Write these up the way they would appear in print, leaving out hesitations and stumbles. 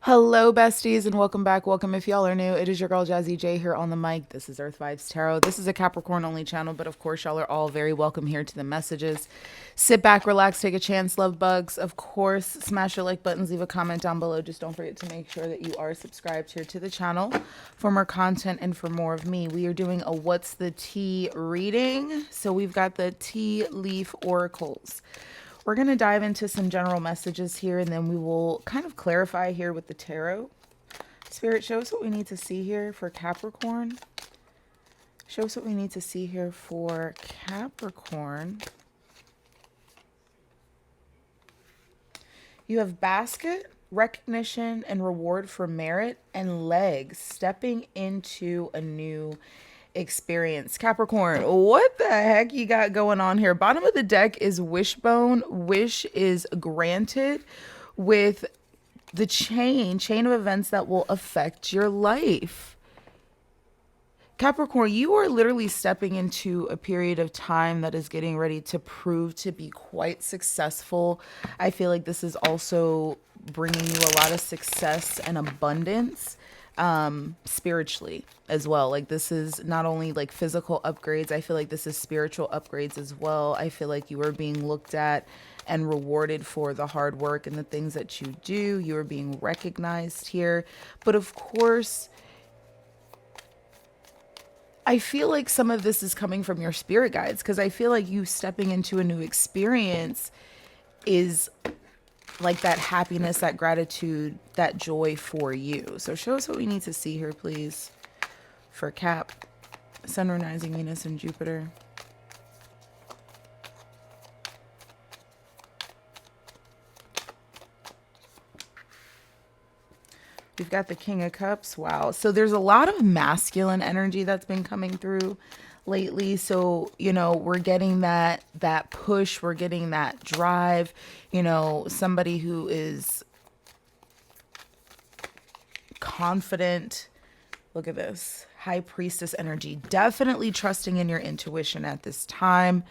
Hello, besties, and welcome back. Welcome if y'all are new. It is your girl Jazzy J here on the mic. This is Earth Vibes Tarot. This is a Capricorn only channel, but of course, y'all are all very welcome here to the messages. Sit back, relax, take a chance, love bugs. Of course, smash your like buttons, leave a comment down below. Just don't forget to make sure that you are subscribed here to the channel for more content and for more of me. We are doing a What's the Tea reading. So we've got the tea leaf oracles. We're going to dive into some general messages here and then we will kind of clarify here with the tarot. Spirit, show us what we need to see here for Capricorn. Show us what we need to see here for Capricorn. You have basket, recognition, and reward for merit, and legs, stepping into a new experience. Capricorn, what the heck you got going on here? Bottom of the deck is wishbone. Wish is granted with the chain of events that will affect your life. Capricorn, you are literally stepping into a period of time that is getting ready to prove to be quite successful. I feel like this is also bringing you a lot of success and abundance spiritually as well. Like this is not only like physical upgrades, I feel like this is spiritual upgrades as well. I feel like you are being looked at and rewarded for the hard work and the things that you do. You are being recognized here. But of course, I feel like some of this is coming from your spirit guides because I feel like you stepping into a new experience is like that happiness, that gratitude, that joy for you. So show us what we need to see here, please, for Cap, Sun, Rising, Venus, and Jupiter. We've got the King of Cups. Wow. So there's a lot of masculine energy that's been coming through lately. So, you know, we're getting that push, we're getting that drive, you know, somebody who is confident. Look at this. High Priestess energy. Definitely trusting in your intuition at this time.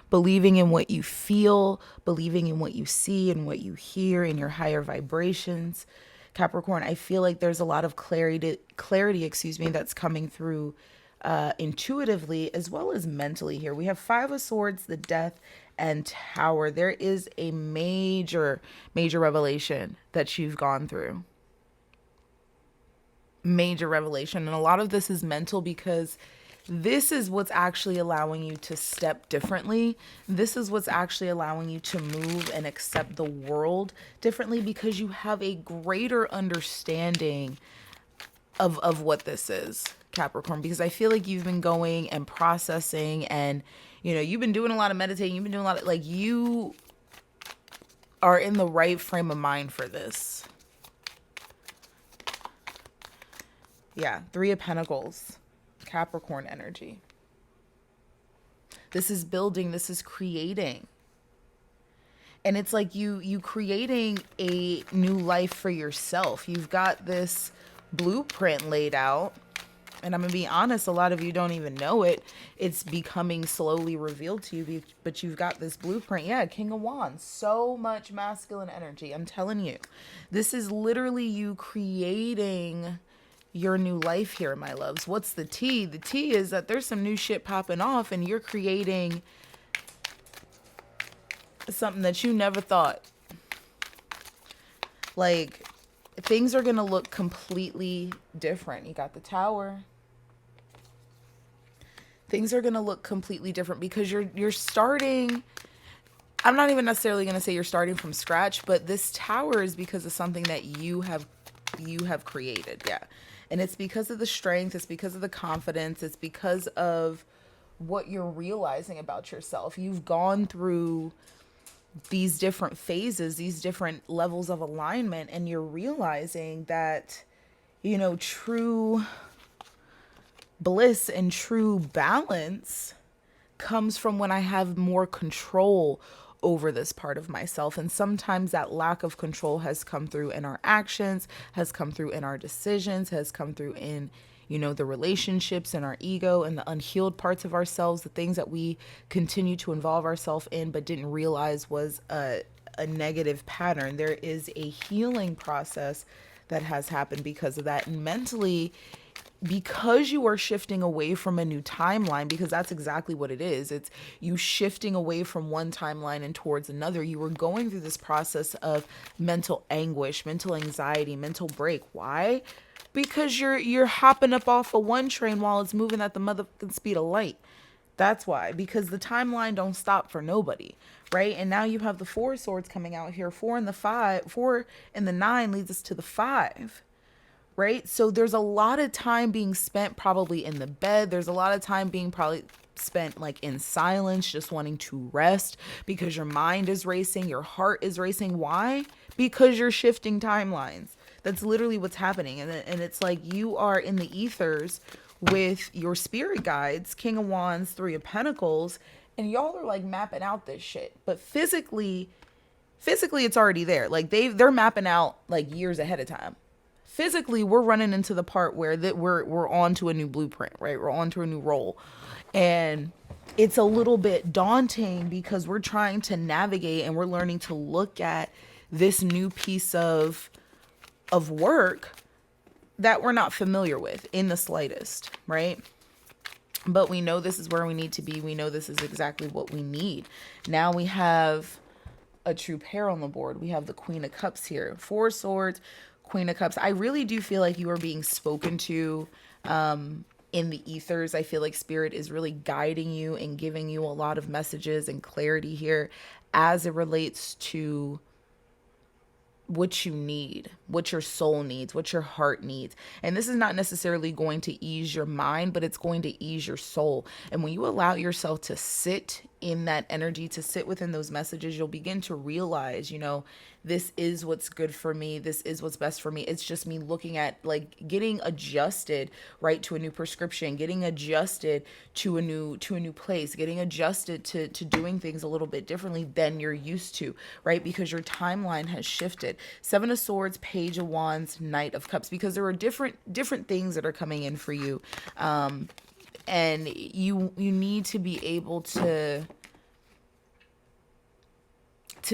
Believing in what you feel, believing in what you see and what you hear in your higher vibrations. Capricorn, I feel like there's a lot of clarity, that's coming through intuitively as well as mentally here. We have Five of Swords, the Death, and Tower. There is a major revelation that you've gone through. Major revelation. And a lot of this is mental because this is what's actually allowing you to step differently. This is what's actually allowing you to move and accept the world differently because you have a greater understanding of what this is, Capricorn, because I feel like you've been going and processing and, you know, you've been doing a lot of meditating. You've been doing a lot of, like, you are in the right frame of mind for this. Yeah, Three of Pentacles. Capricorn energy. This is building, this is creating. And it's like you creating a new life for yourself. You've got this blueprint laid out. And I'm going to be honest, a lot of you don't even know it. It's becoming slowly revealed to you, but you've got this blueprint. Yeah, King of Wands. So much masculine energy. I'm telling you. This is literally you creating your new life here, my loves. What's the tea? The tea is that there's some new shit popping off and you're creating something that you never thought. Like, things are going to look completely different. You got the Tower. Things are going to look completely different because you're starting. I'm not even necessarily going to say you're starting from scratch, but this Tower is because of something that you have created. Yeah. And it's because of the strength, it's because of the confidence, it's because of what you're realizing about yourself. You've gone through these different phases, these different levels of alignment, and you're realizing that, you know, true bliss and true balance comes from when I have more control over this part of myself. And sometimes that lack of control has come through in our actions, has come through in our decisions, has come through in, you know, the relationships and our ego and the unhealed parts of ourselves, the things that we continue to involve ourselves in but didn't realize was a negative pattern. There is a healing process that has happened because of that. And mentally, because you are shifting away from a new timeline, because that's exactly what it is. It's you shifting away from one timeline and towards another. You were going through this process of mental anguish, mental anxiety, mental break. Why? Because you're hopping up off of one train while it's moving at the motherfucking speed of light. That's why, because the timeline don't stop for nobody, right? And now you have the four of swords coming out here. Four and the nine leads us to the five, right? So there's a lot of time being spent probably in the bed. There's a lot of time being probably spent like in silence, just wanting to rest because your mind is racing, your heart is racing. Why? Because you're shifting timelines. That's literally what's happening. And it's like you are in the ethers with your spirit guides, King of Wands, Three of Pentacles, and y'all are like mapping out this shit. But physically it's already there. Like they're mapping out like years ahead of time. Physically, we're running into the part where that we're on to a new blueprint, right? We're on to a new role. And it's a little bit daunting because we're trying to navigate and we're learning to look at this new piece of work that we're not familiar with in the slightest, right? But we know this is where we need to be. We know this is exactly what we need. Now we have a true pair on the board. We have the Queen of Cups here. Four Swords, Queen of Cups. I really do feel like you are being spoken to in the ethers. I feel like Spirit is really guiding you and giving you a lot of messages and clarity here as it relates to what you need, what your soul needs, what your heart needs. And this is not necessarily going to ease your mind, but it's going to ease your soul. And when you allow yourself to sit in that energy, to sit within those messages, you'll begin to realize, this is what's good for me. This is what's best for me. It's just me looking at like getting adjusted, right, to a new prescription, getting adjusted to a new place, getting adjusted to doing things a little bit differently than you're used to, right? Because your timeline has shifted. Seven of Swords, Page of Wands, Knight of Cups, because there are different things that are coming in for you. And you need to be able to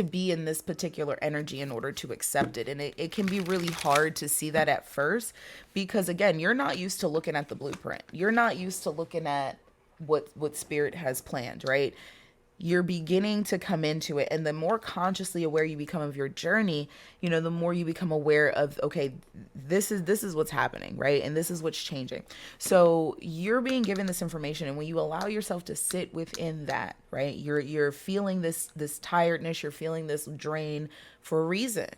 be in this particular energy in order to accept it. And it can be really hard to see that at first because, again, you're not used to looking at the blueprint. You're not used to looking at what Spirit has planned, right? You're beginning to come into it. And the more consciously aware you become of your journey, the more you become aware of, okay, this is what's happening, right? And this is what's changing. So you're being given this information. And when you allow yourself to sit within that, right, you're feeling this tiredness, you're feeling this drain for a reason.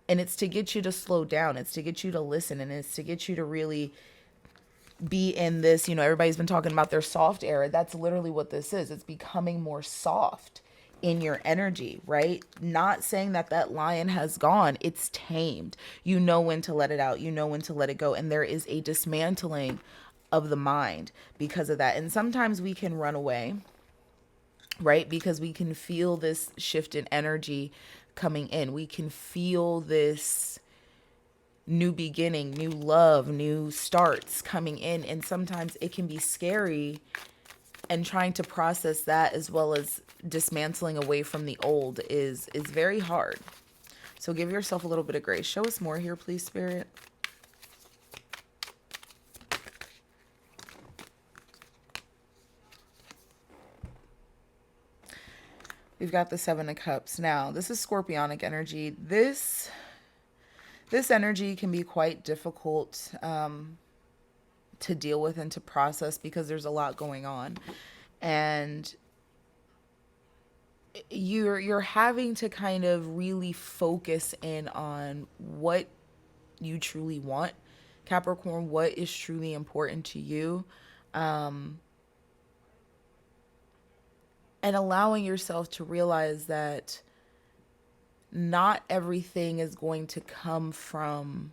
And it's to get you to slow down. It's to get you to listen. And it's to get you to really be in this, everybody's been talking about their soft era. That's literally what this is. It's becoming more soft in your energy, right? Not saying that lion has gone. It's tamed. You know when to let it out. You know when to let it go. And there is a dismantling of the mind because of that. And sometimes we can run away, right? Because we can feel this shift in energy coming in. We can feel this new beginning, new love, new starts coming in. And sometimes it can be scary, and trying to process that as well as dismantling away from the old is very hard. So give yourself a little bit of grace. Show us more here, please, Spirit. We've got the Seven of Cups. Now, this is Scorpionic energy. This energy can be quite difficult to deal with and to process because there's a lot going on. And you're having to kind of really focus in on what you truly want, Capricorn, what is truly important to you. And allowing yourself to realize that not everything is going to come from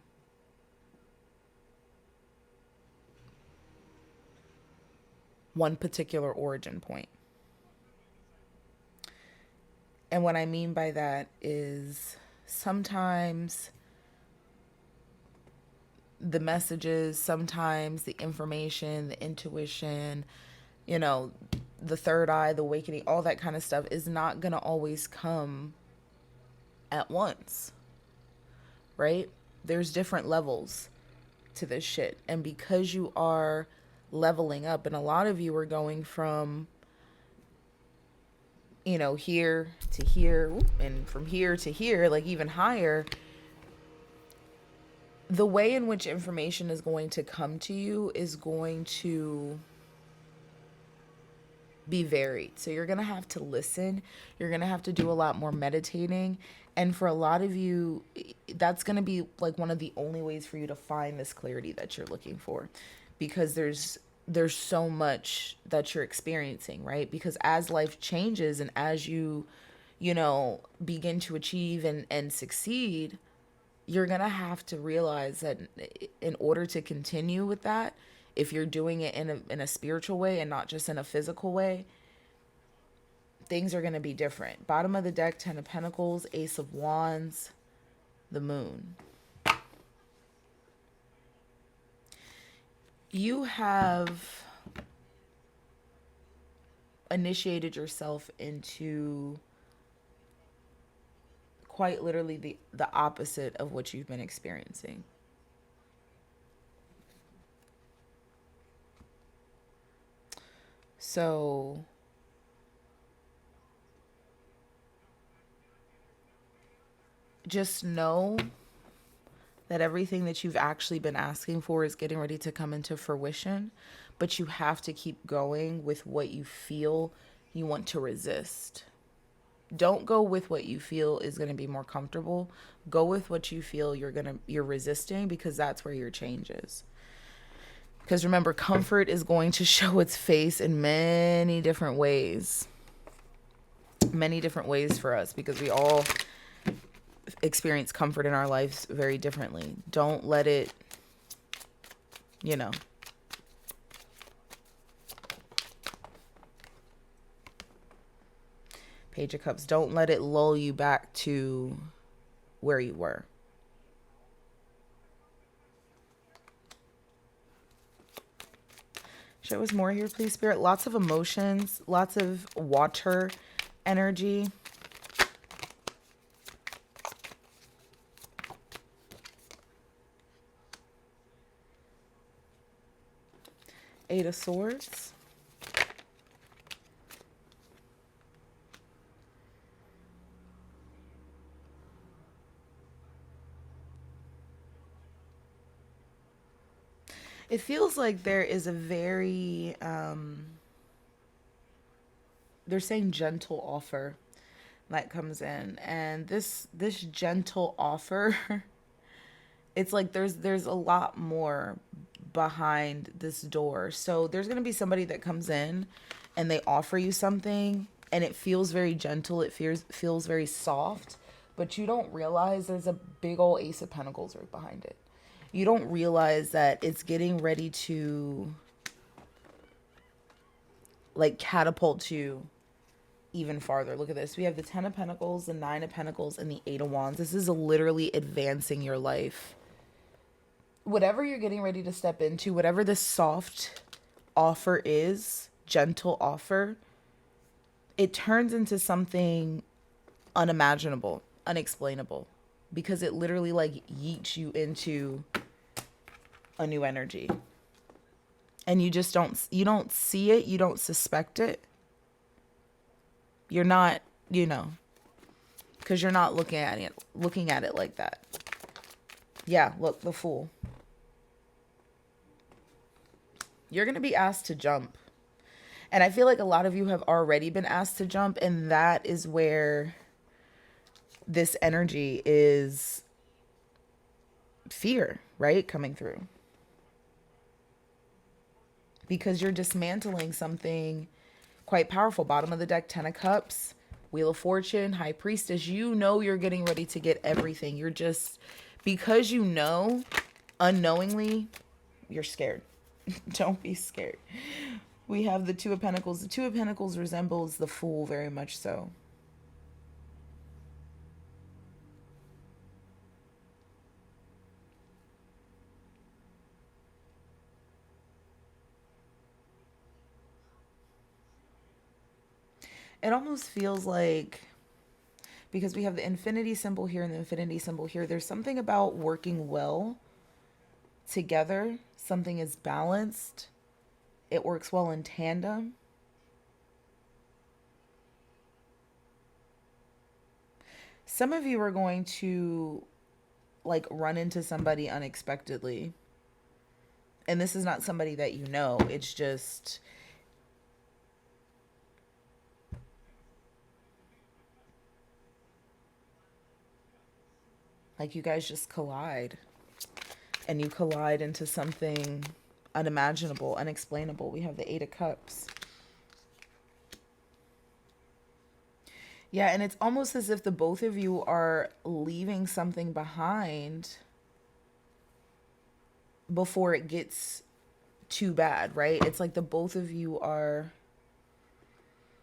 one particular origin point. And what I mean by that is sometimes the messages, sometimes the information, the intuition, the third eye, the awakening, all that kind of stuff is not going to always come at once, right? There's different levels to this shit. And because you are leveling up, and a lot of you are going from, here to here, and from here to here, like even higher, the way in which information is going to come to you is going to be varied. So you're going to have to listen. You're going to have to do a lot more meditating. And for a lot of you, that's going to be like one of the only ways for you to find this clarity that you're looking for, because there's so much that you're experiencing, right? Because as life changes and as you begin to achieve and succeed, you're going to have to realize that in order to continue with that, if you're doing it in a spiritual way and not just in a physical way, things are going to be different. Bottom of the deck, 10 of Pentacles, Ace of Wands, the Moon. You have initiated yourself into quite literally the opposite of what you've been experiencing. So just know that everything that you've actually been asking for is getting ready to come into fruition, but you have to keep going with what you feel you want to resist. Don't go with what you feel is going to be more comfortable. Go with what you feel you're resisting, because that's where your change is. Because remember, comfort is going to show its face in many different ways. Many different ways for us, because we all experience comfort in our lives very differently. Don't let it, Page of Cups, don't let it lull you back to where you were. Show us more here, please, Spirit. Lots of emotions, lots of water energy. Eight of Swords. It feels like there is a very, they're saying gentle offer that comes in. And this gentle offer, it's like there's a lot more behind this door. So there's going to be somebody that comes in and they offer you something and it feels very gentle. It feels very soft, but you don't realize there's a big old Ace of Pentacles right behind it. You don't realize that it's getting ready to like catapult you even farther. Look at this. We have the 10 of Pentacles, the 9 of Pentacles, and the 8 of Wands. This is literally advancing your life. Whatever you're getting ready to step into, whatever this soft offer is, gentle offer, it turns into something unimaginable, unexplainable, because it literally like yeets you into a new energy. And you just don't see it, you don't suspect it. You're not, because you're not looking at it like that. Yeah, look, the Fool. You're going to be asked to jump. And I feel like a lot of you have already been asked to jump, and that is where this energy is fear, right? Coming through. Because you're dismantling something quite powerful. Bottom of the deck, 10 of Cups, Wheel of Fortune, High Priestess. You know you're getting ready to get everything. You're just, because unknowingly, you're scared. Don't be scared. We have the Two of Pentacles. The Two of Pentacles resembles the Fool very much so. It almost feels like because we have the infinity symbol here and the infinity symbol here. There's something about working well together. Something is balanced. It works well in tandem. Some of you are going to like run into somebody unexpectedly. And this is not somebody that you know. It's just like you guys just collide. And you collide into something unimaginable, unexplainable. We have the Eight of Cups. Yeah, and it's almost as if the both of you are leaving something behind before it gets too bad, right? It's like the both of you are...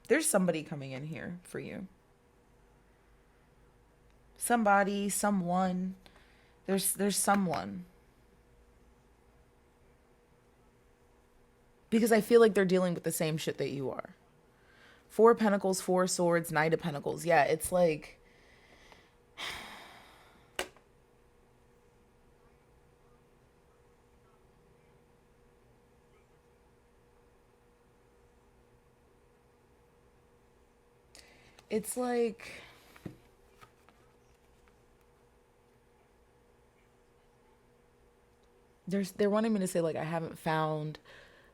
There's somebody coming in here for you. Somebody, someone. There's someone. Because I feel like they're dealing with the same shit that you are. Four of Pentacles, Four of Swords, Knight of Pentacles. Yeah, it's like... It's like... They're wanting me to say, like, I haven't found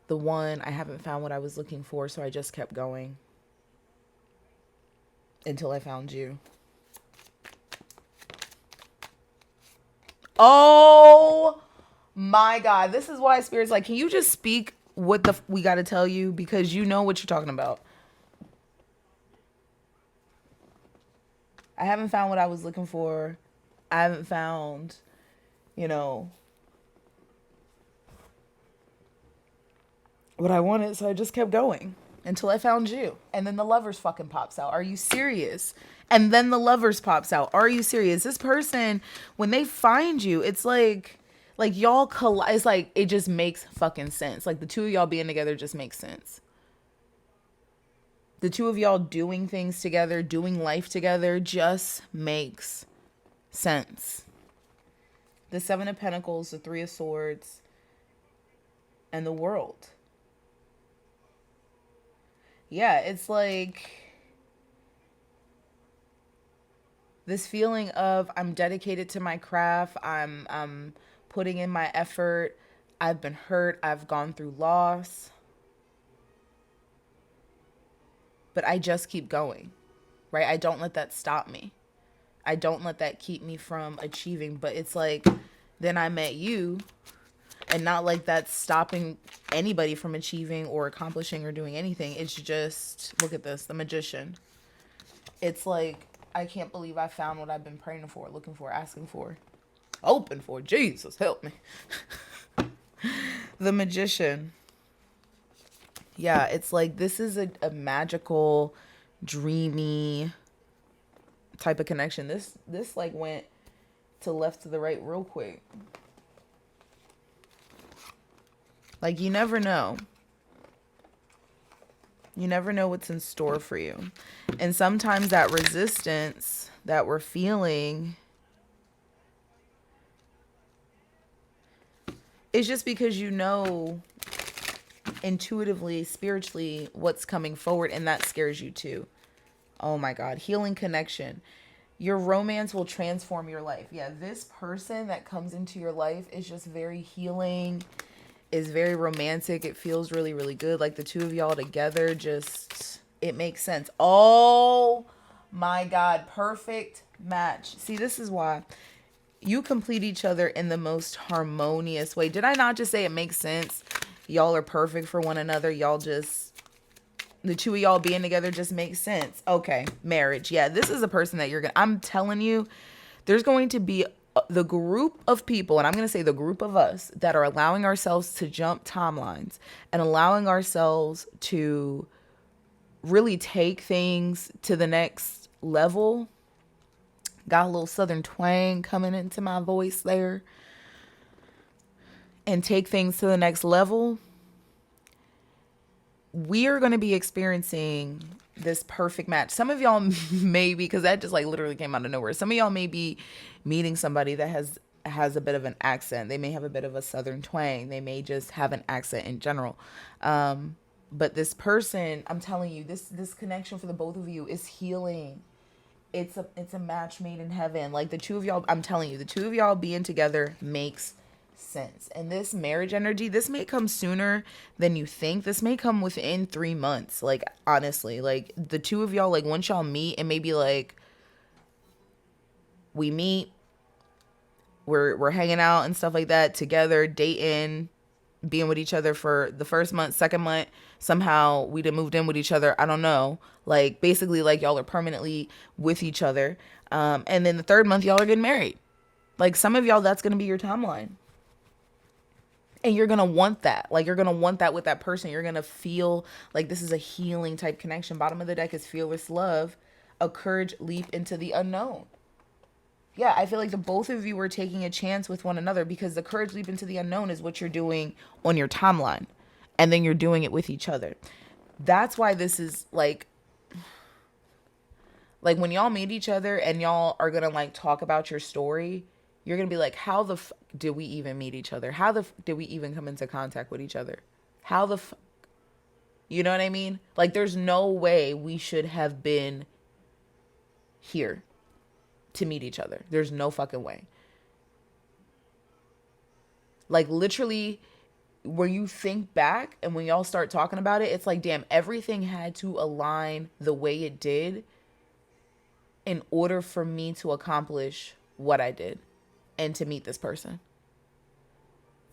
the one. I haven't found what I was looking for, so I just kept going. Until I found you. Oh my God. This is why Spirit's like, can you just speak what we got to tell you? Because you know what you're talking about. I haven't found what I was looking for. I haven't found, what I wanted, so I just kept going. Until I found you. And then the Lovers fucking pops out. Are you serious? And then the Lovers pops out. Are you serious? This person, when they find you, it's like y'all collide. It's like, it just makes fucking sense. Like the two of y'all being together just makes sense. The two of y'all doing things together, doing life together just makes sense. The Seven of Pentacles, the Three of Swords, and the World. Yeah, it's like this feeling of I'm dedicated to my craft. I'm putting in my effort. I've been hurt. I've gone through loss. But I just keep going, right? I don't let that stop me. I don't let that keep me from achieving. But it's like, then I met you. And not like that's stopping anybody from achieving or accomplishing or doing anything. It's just, look at this, the Magician. It's like, I can't believe I found what I've been praying for, looking for, asking for, hoping for. Jesus, help me. The Magician. Yeah, it's like, this is a magical, dreamy type of connection. This like went to left to the right real quick. Like, you never know. You never know what's in store for you. And sometimes that resistance that we're feeling is just because you know intuitively, spiritually, what's coming forward, and that scares you too. Oh my God. Healing connection. Your romance will transform your life. Yeah, this person that comes into your life is just very healing, is very romantic. It feels really, really good. Like the two of y'all together, just, it makes sense. Oh my God. Perfect match. See, this is why you complete each other in the most harmonious way. Did I not just say it makes sense? Y'all are perfect for one another. Y'all just, the two of y'all being together just makes sense. Okay. Marriage. Yeah. This is a person that I'm telling you, there's going to be the group of people, and I'm going to say the group of us that are allowing ourselves to jump timelines and allowing ourselves to really take things to the next level. Got a little Southern twang coming into my voice there. And take things to the next level. we are going to be experiencing this perfect match. Some of y'all may be, because that just like literally came out of nowhere. Some of y'all may be meeting somebody that has a bit of an accent. They may have a bit of a southern twang. They may just have an accent in general. But this person, I'm telling you, this connection for the both of you is healing. It's a match made in heaven. Like the two of y'all, I'm telling you, the two of y'all being together makes sense. And this marriage energy, this may come sooner than you think. This may come within 3 months. Like honestly, like the two of y'all, like once y'all meet, it may be like we meet, we're hanging out and stuff like that together, dating, being with each other for the first month, second month, somehow we done moved in with each other. I don't know. Like basically like y'all are permanently with each other. And then the third month y'all are getting married. Like some of y'all, that's going to be your timeline. And you're going to want that. Like you're going to want that with that person. You're going to feel like this is a healing type connection. Bottom of the deck is fearless love, a courage leap into the unknown. Yeah, I feel like the both of you are taking a chance with one another, because the courage leap into the unknown is what you're doing on your timeline. And then you're doing it with each other. That's why this is like when y'all meet each other and y'all are going to like talk about your story, you're going to be like, how the fuck did we even meet each other? How the did we even come into contact with each other? How the fuck? You know what I mean? Like there's no way we should have been here to meet each other. There's no fucking way. Like literally, when you think back and when y'all start talking about it, it's like, damn, everything had to align the way it did in order for me to accomplish what I did and to meet this person.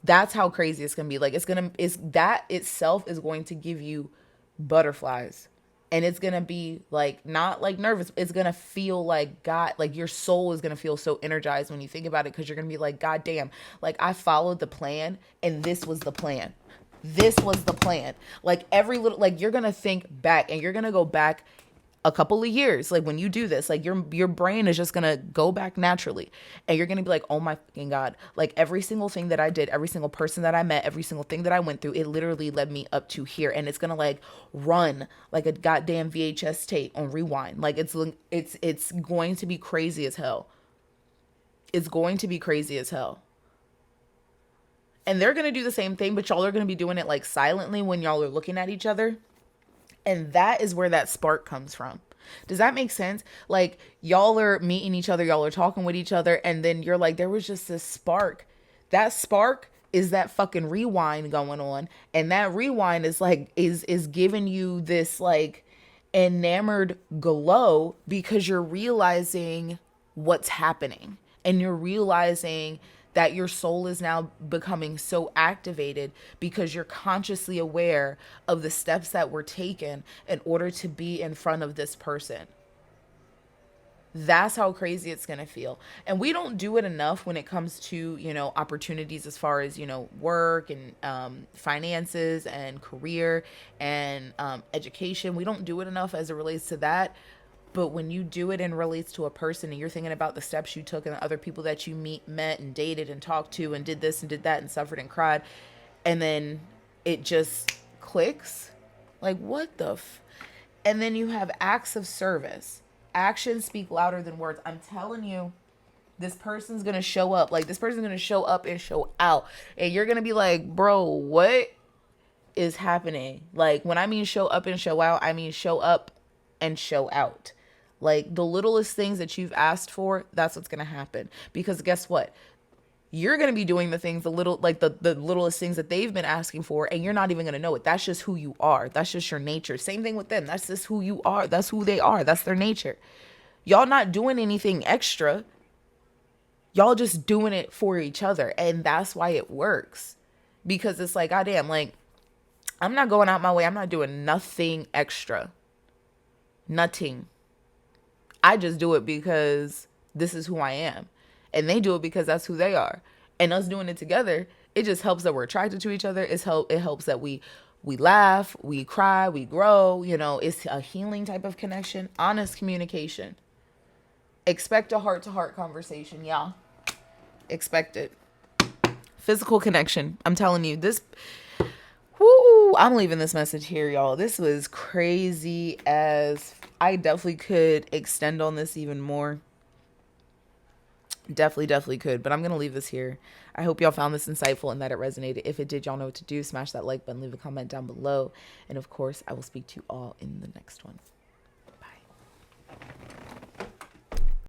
That's how crazy it's gonna be. Like it's that itself is going to give you butterflies. And it's going to be like, not like nervous. It's going to feel like God, like your soul is going to feel so energized when you think about it. Cause you're going to be like, God damn, like I followed the plan and this was the plan. This was the plan. Like every little, like you're going to think back and you're going to go back a couple of years. Like when you do this, like your brain is just going to go back naturally. And you're going to be like, oh my fucking God. Like every single thing that I did, every single person that I met, every single thing that I went through, it literally led me up to here. And it's going to like run like a goddamn VHS tape on rewind. Like it's going to be crazy as hell. It's going to be crazy as hell. And they're going to do the same thing, but y'all are going to be doing it like silently when y'all are looking at each other. And that is where that spark comes from. Does that make sense? Like y'all are meeting each other, y'all are talking with each other, and then you're like, there was just this spark. That spark is that fucking rewind going on. And that rewind is like, is giving you this like enamored glow because you're realizing what's happening. And you're realizing that your soul is now becoming so activated because you're consciously aware of the steps that were taken in order to be in front of this person. That's how crazy it's going to feel. And we don't do it enough when it comes to, you know, opportunities as far as, you know, work and finances and career and education. We don't do it enough as it relates to that. But when you do it and relates to a person and you're thinking about the steps you took and the other people that you met and dated and talked to and did this and did that and suffered and cried, and then it just clicks, like what the and then you have acts of service. Actions speak louder than words. I'm telling you, this person's going to show up. Like this person's going to show up and show out. And you're going to be like, bro, what is happening? Like when I mean show up and show out, I mean show up and show out. Like the littlest things that you've asked for, that's what's going to happen. Because guess what? You're going to be doing the things, the littlest things that they've been asking for, and you're not even going to know it. That's just who you are. That's just your nature. Same thing with them. That's just who you are. That's who they are. That's their nature. Y'all not doing anything extra. Y'all just doing it for each other. And that's why it works. Because it's like, goddamn, like, I'm not going out my way. I'm not doing nothing extra. Nothing. I just do it because this is who I am. And they do it because that's who they are. And us doing it together, it just helps that we're attracted to each other. It helps that we laugh, we cry, we grow. You know, it's a healing type of connection. Honest communication. Expect a heart-to-heart conversation, y'all. Expect it. Physical connection. I'm telling you, this... Whoo, I'm leaving this message here, y'all. This was crazy as I definitely could extend on this even more. Definitely could, but I'm going to leave this here. I hope y'all found this insightful and that it resonated. If it did, y'all know what to do. Smash that like button, leave a comment down below. And of course, I will speak to you all in the next one.